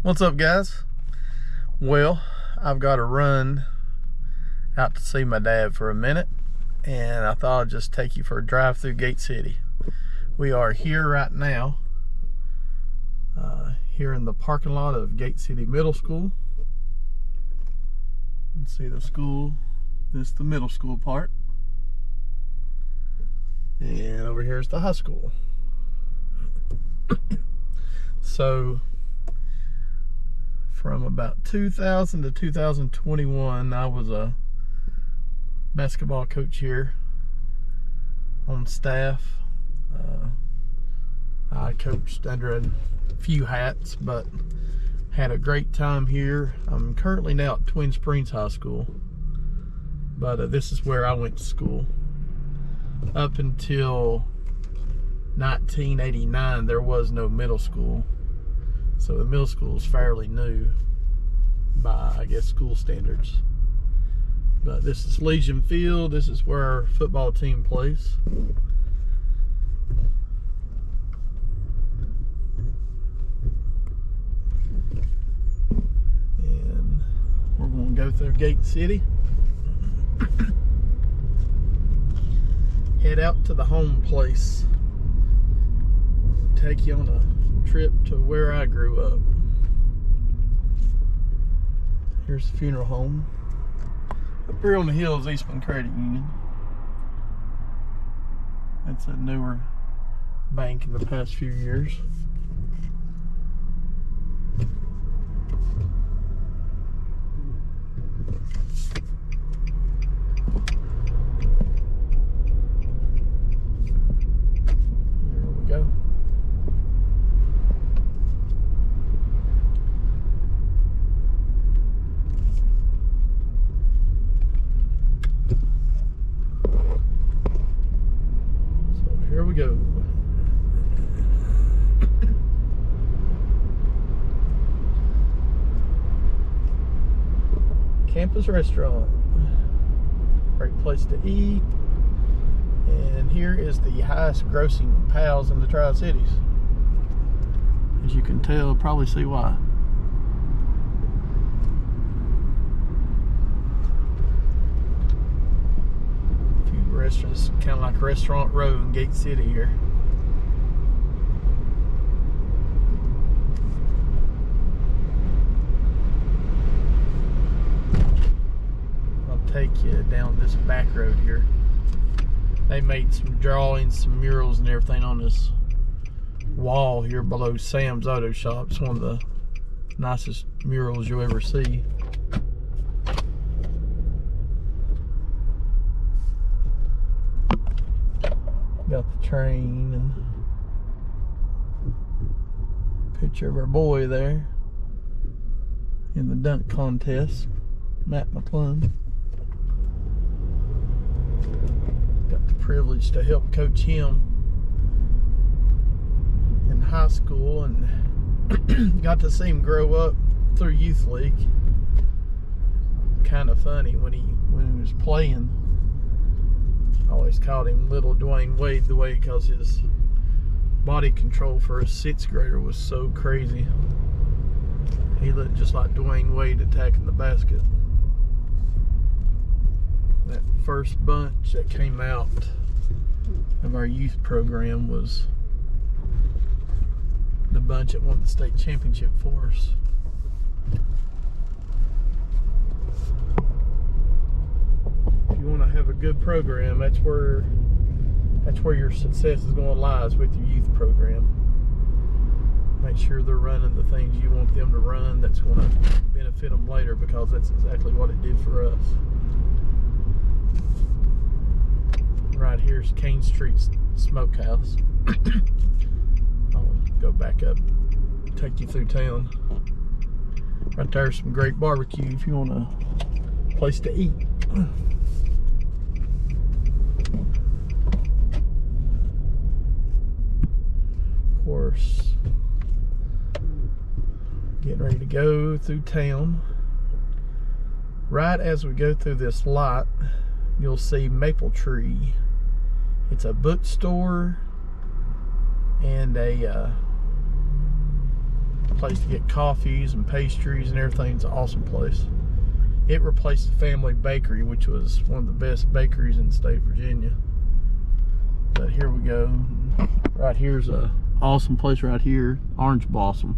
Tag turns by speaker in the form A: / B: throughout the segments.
A: What's up, guys? Well, I've got to run out to see my dad for a minute, and I thought I'd just take you for a drive through Gate City. We are here right now, here in the parking lot of Gate City Middle School. You can see the school. This is the middle school part, and over here is the high school. So from about 2000 to 2021, I was a basketball coach here on staff. I coached under a few hats, but had a great time here. I'm currently now at Twin Springs High School, but this is where I went to school. Up until 1989, there was no middle school. So the middle school is fairly new by, I guess, school standards. But this is Legion Field. This is where our football team plays. And we're going to go through Gate City. Head out to the home place. Take you on a trip to where I grew up. Here's the funeral home. Up here on the hill is Eastman Credit Union. That's a newer bank in the past few years. Here we go. Here we go. Campus Restaurant. Great place to eat. And here is the highest grossing pals in the Tri-Cities. As you can tell, probably see why. Restaurants, kind of like Restaurant Row in Gate City here. I'll take you down this back road here. They made some drawings, some murals and everything on this wall here below Sam's Auto Shop. It's one of the nicest murals you'll ever see. Got the train and picture of our boy there in the dunk contest, Matt McClung. Got the privilege to help coach him in high school and got to see him grow up through youth league. Kind of funny when he was playing. I always called him Little Dwayne Wade the way, because his body control for a 6th grader was so crazy. He looked just like Dwayne Wade attacking the basket. That first bunch that came out of our youth program was the bunch that won the state championship for us. You want to have a good program, that's where your success is going to lie, is with your youth program. Make sure they're running the things you want them to run. That's going to benefit them later, because that's exactly what it did for us. Right here is Kane Street Smokehouse. I'll go back up, take you through town. Right there's some great barbecue if you want a place to eat. Of course, getting ready to go through town. Right as we go through this lot, you'll see Maple Tree. It's a bookstore and a place to get coffees and pastries and everything. It's an awesome place. It replaced the Family Bakery, which was one of the best bakeries in the state of Virginia. But here we go. Right here's a awesome place right here, Orange Blossom.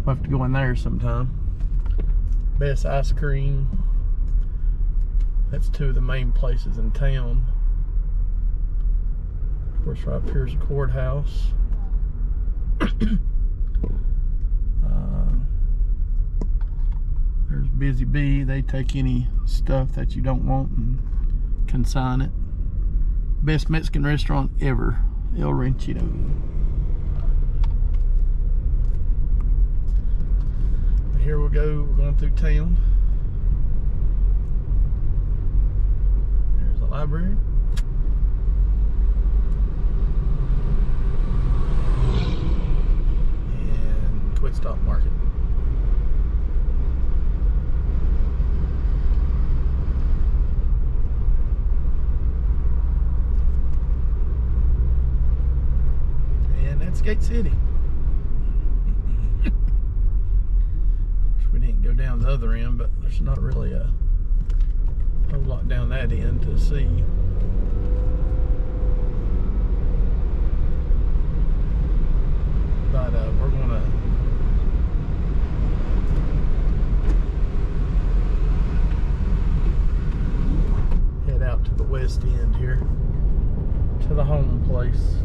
A: We'll have to go in there sometime. Best ice cream. That's two of the main places in town. Of course, right up here's the courthouse. There's Busy Bee. They take any stuff that you don't want and consign it. Best Mexican restaurant ever, El Ranchito. Here we go, we're going through town. There's the library. And Quick Stop Market. And that's Gate City. We didn't go down the other end, but there's not really a whole lot down that end to see. But we're gonna head out to the west end here, to the home place.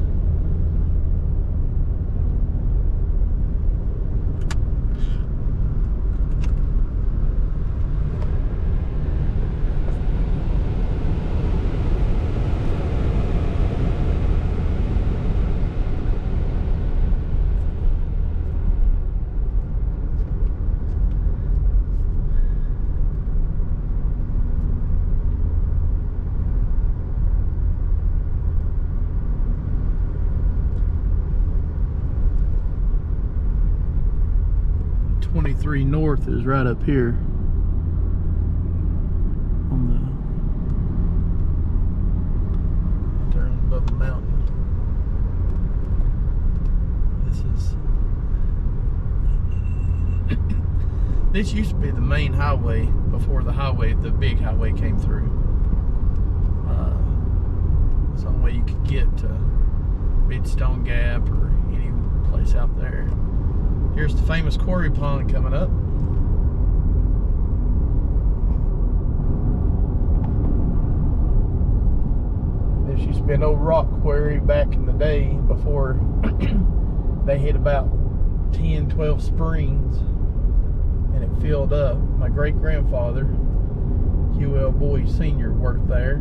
A: North is right up here on the turn above the mountain. This used to be the main highway before the big highway came through. It's the only way you could get to Midstone Gap or any place out there. Here's the famous Quarry Pond coming up. This used to be an old rock quarry back in the day before they hit about 10, 12 springs and it filled up. My great-grandfather, Hugh L. Boyd Sr., worked there,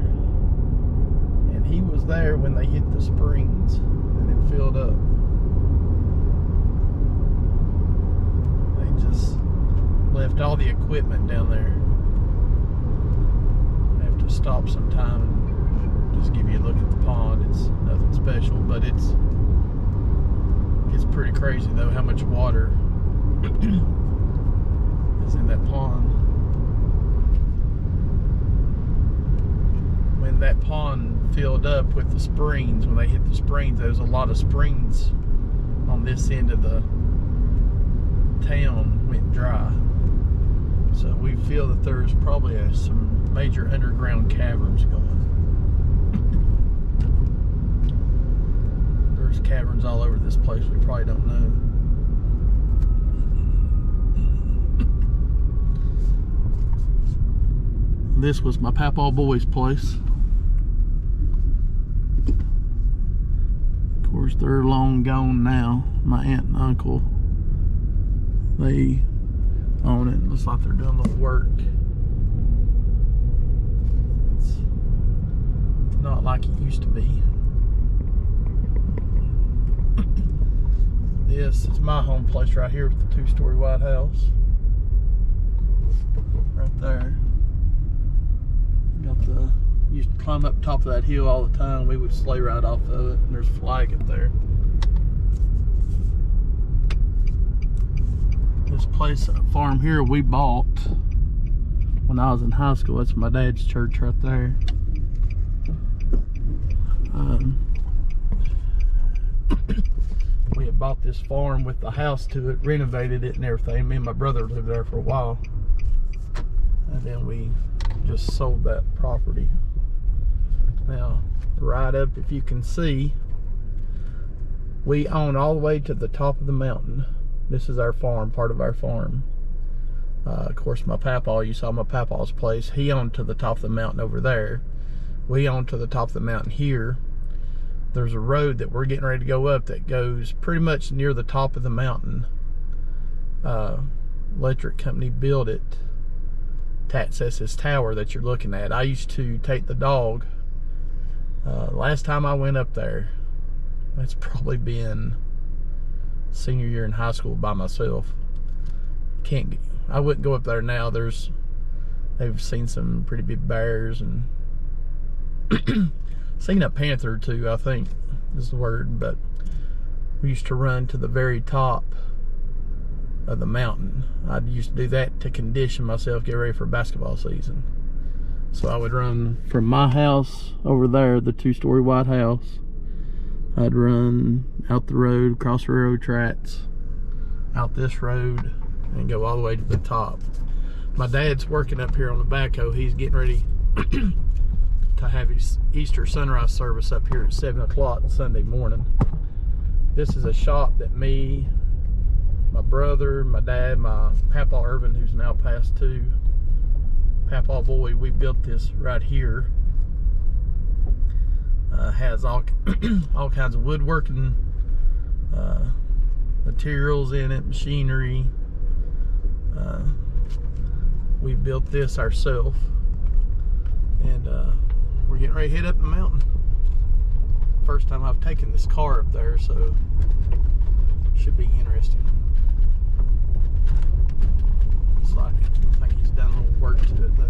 A: and he was there when they hit the springs and it filled up. Just left all the equipment down there. I have to stop sometime and just give you a look at the pond. It's nothing special, but it's pretty crazy though how much water is in that pond. When that pond filled up with the springs, when they hit the springs, there was a lot of springs on this end of the town went dry, so we feel that there's probably some major underground caverns going. There's caverns all over this place we probably don't know. This was my Papaw Boy's place. Of course, they're long gone now. My aunt and uncle, they own it. Looks like they're doing a little work. It's not like it used to be. This is my home place right here with the 2-story white house. Right there. Used to climb up top of that hill all the time. We would sleigh ride off of it, and there's a flag up there. This place, farm here, we bought when I was in high school. That's my dad's church right there. We had bought this farm with the house to it, renovated it and everything. Me and my brother lived there for a while, and then we just sold that property. Now, right up, if you can see, we own all the way to the top of the mountain. This is our farm, part of our farm. Of course, my papaw, you saw my papaw's place. He owned to the top of the mountain over there. We own to the top of the mountain here. There's a road that we're getting ready to go up that goes pretty much near the top of the mountain. Electric company built it to access this tower that you're looking at. I used to take the dog. Last time I went up there, that's probably been senior year in high school by myself. I wouldn't go up there now. They've seen some pretty big bears and seen a panther too, I think is the word. But we used to run to the very top of the mountain. I used to do that to condition myself, get ready for basketball season. So I would run from my house over there, the 2-story white house. I'd run out the road, across the railroad tracks, out this road, and go all the way to the top. My dad's working up here on the backhoe. He's getting ready to have his Easter sunrise service up here at 7 o'clock Sunday morning. This is a shop that me, my brother, my dad, my Papa Irvin, who's now passed too, Papa Boy, we built this right here. Has all kinds of woodworking materials in it, machinery. We built this ourselves, and we're getting ready to head up the mountain. First time I've taken this car up there, so should be interesting. Looks like it. I think he's done a little work to it though.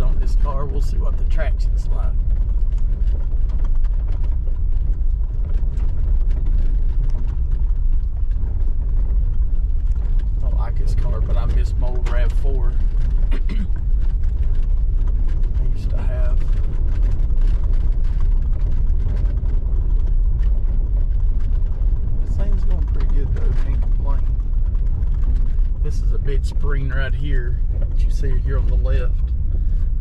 A: On this car, we'll see what the traction's like. I like this car, but I miss my old RAV4 I used to have. This thing's going pretty good though, can't complain. This is a big spring right here that you see here on the left.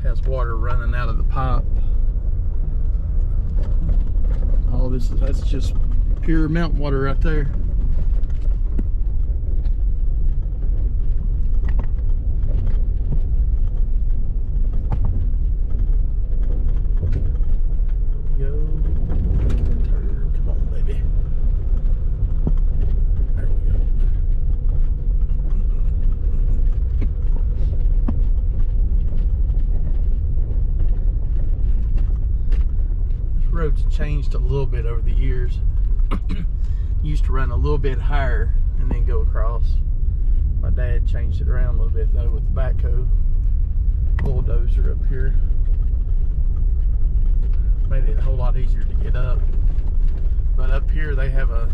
A: Has water running out of the pipe. All this that's just pure mountain water right there. Come on, baby. There we go. Road's changed a little bit over the years. Used to run a little bit higher and then go across. My dad changed it around a little bit though with the backhoe bulldozer up here. Made it a whole lot easier to get up. But up here they have a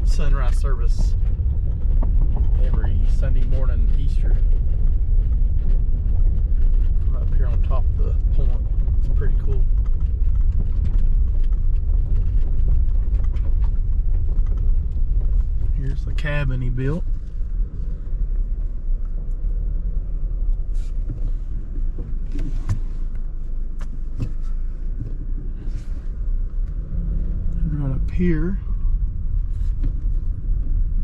A: sunrise service every Sunday morning Easter. From up here on top of the point. It's pretty cool. Here's the cabin he built. And right up here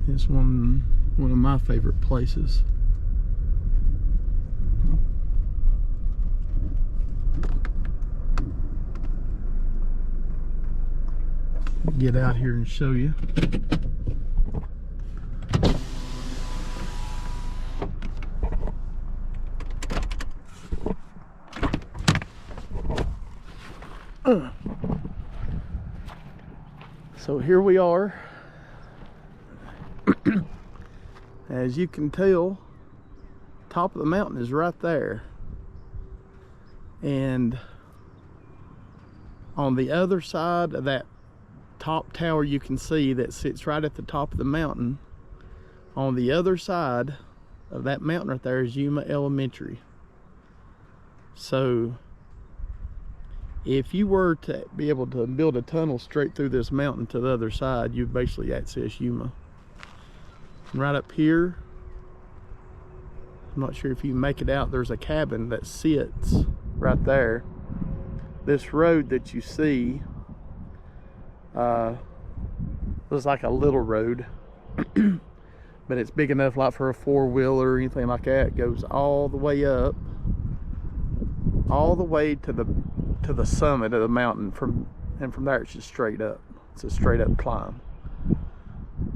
A: is one of my favorite places. Get out here and show you. So here we are. As you can tell, top of the mountain is right there. And on the other side of that top tower you can see that sits right at the top of the mountain, on the other side of that mountain right there is Yuma Elementary. So if you were to be able to build a tunnel straight through this mountain to the other side, you'd basically access Yuma. And right up here, I'm not sure if you can make it out, there's a cabin that sits right there. This road that you see looks like a little road, but it's big enough like for a four-wheeler or anything like that. It goes all the way up, all the way to the summit of the mountain, and from there it's just straight up. It's a straight up climb,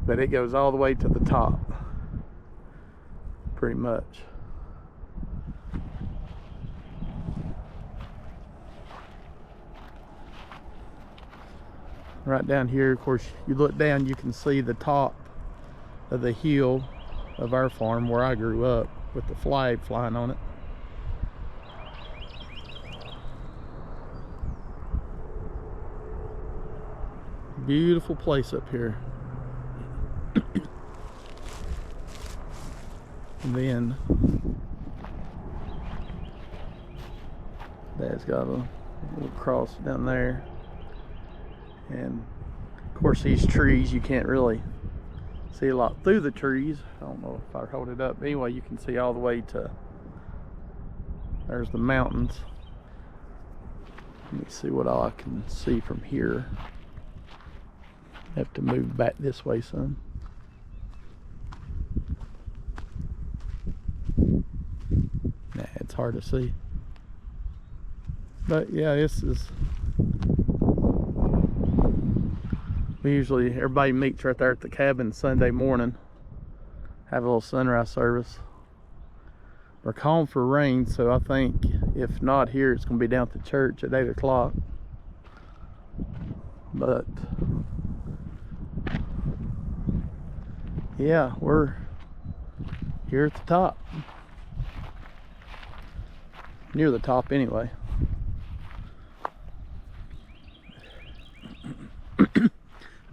A: but it goes all the way to the top pretty much. Right down here, of course, you look down, you can see the top of the hill of our farm where I grew up, with the flag flying on it. Beautiful place up here. And then Dad's got a little cross down there. And of course these trees, you can't really see a lot through the trees. I don't know if I hold it up. Anyway, you can see all the way to, there's the mountains. Let me see what all I can see from here. Have to move back this way some. Nah, it's hard to see. But yeah, this is, everybody meets right there at the cabin Sunday morning, have a little sunrise service. We're calling for rain, so I think if not here, it's going to be down at the church at 8 o'clock. But yeah, we're here at the top, near the top anyway. I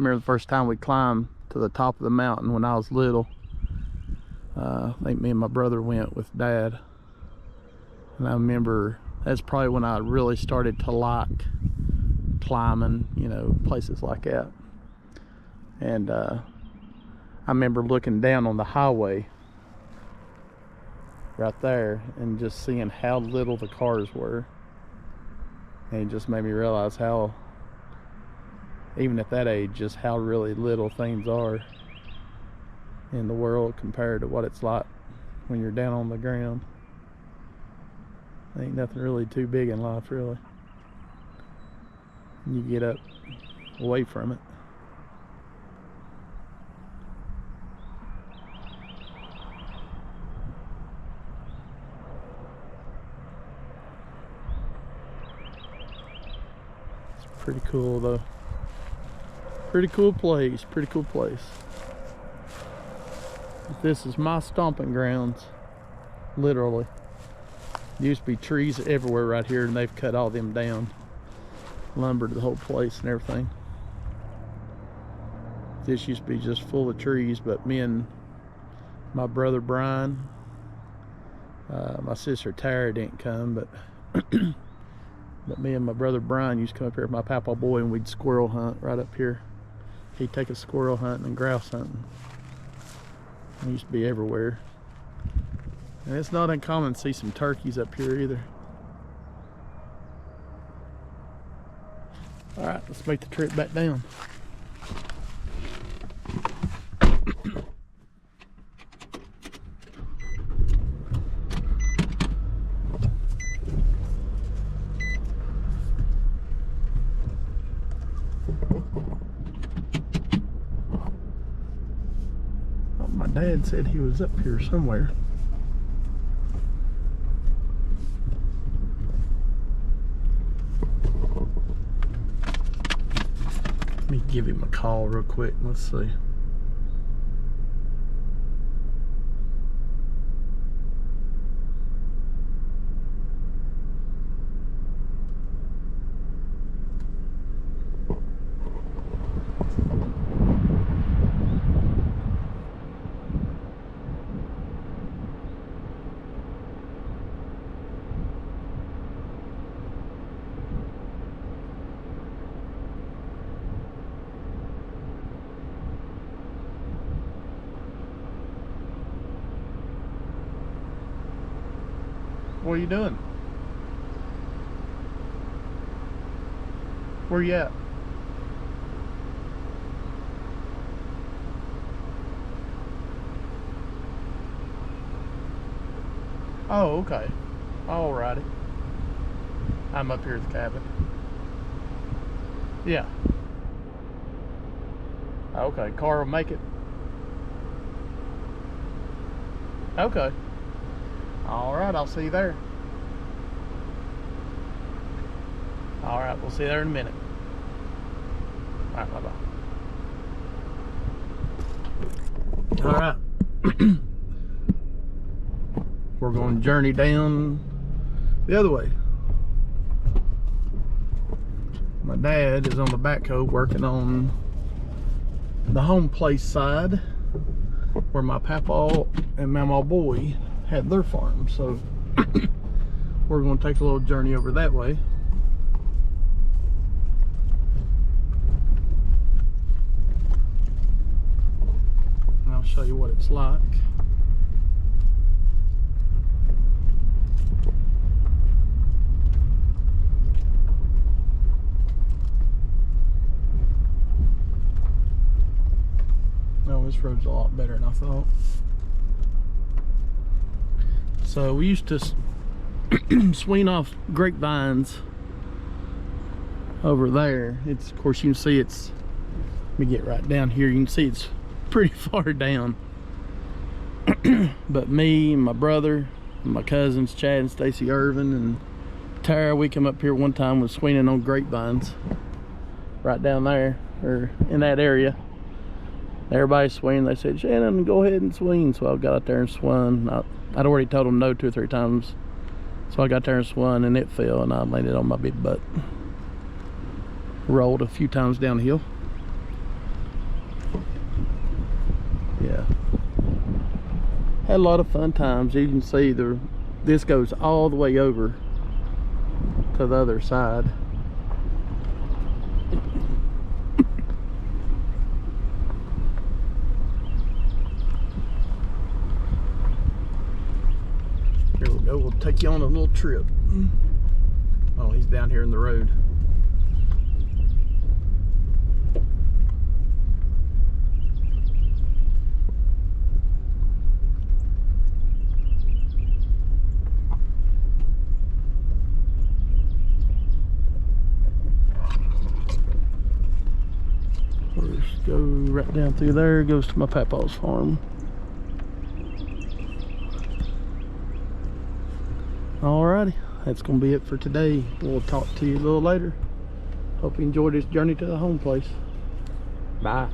A: remember the first time we climbed to the top of the mountain when I was little. I think me and my brother went with Dad, and I remember that's probably when I really started to like climbing, you know, places like that. And I remember looking down on the highway right there and just seeing how little the cars were, and it just made me realize how, even at that age, just how really little things are in the world compared to what it's like when you're down on the ground. Ain't nothing really too big in life, really. You get up away from it. It's pretty cool though. Pretty cool place, pretty cool place. This is my stomping grounds, literally. There used to be trees everywhere right here, and they've cut all them down, lumbered the whole place and everything. This used to be just full of trees, but me and my brother Brian, my sister Tara didn't come, but me and my brother Brian used to come up here with my papa boy, and we'd squirrel hunt right up here. He'd take us squirrel hunting and grouse hunting. It used to be everywhere. And it's not uncommon to see some turkeys up here either. All right, let's make the trip back down. My dad said he was up here somewhere. give him a call real quick. Let's see. What are you doing? Where you at? Oh, okay. Alrighty. I'm up here at the cabin. Yeah. Okay, car will make it. Okay. Alright, I'll see you there. Alright, we'll see you there in a minute. Alright, bye-bye. Alright. We're going to journey down the other way. My dad is on the backhoe working on the home place side where my papa and mama boy had their farm, so we're going to take a little journey over that way. And I'll show you what it's like. Oh, this road's a lot better than I thought. So we used to swing off grapevines over there. It's, of course, you can see it's, let me get right down here, you can see it's pretty far down. But me and my brother and my cousins Chad and Stacy Irvin and Tara, we come up here one time with swinging on grapevines right down there, or in that area. Everybody's swinging. They said, Shannon, go ahead and swing. So I got out there and swung. I'd already told them no 2 or 3 times. So I got there and swung, and it fell, and I landed on my big butt. Rolled a few times downhill. Yeah. Had a lot of fun times. You can see this goes all the way over to the other side. Here we go, we'll take you on a little trip. Oh, he's down here in the road. We'll just go right down through there, goes to my papa's farm. Alrighty, that's gonna be it for today. We'll talk to you a little later. Hope you enjoyed this journey to the home place. Bye.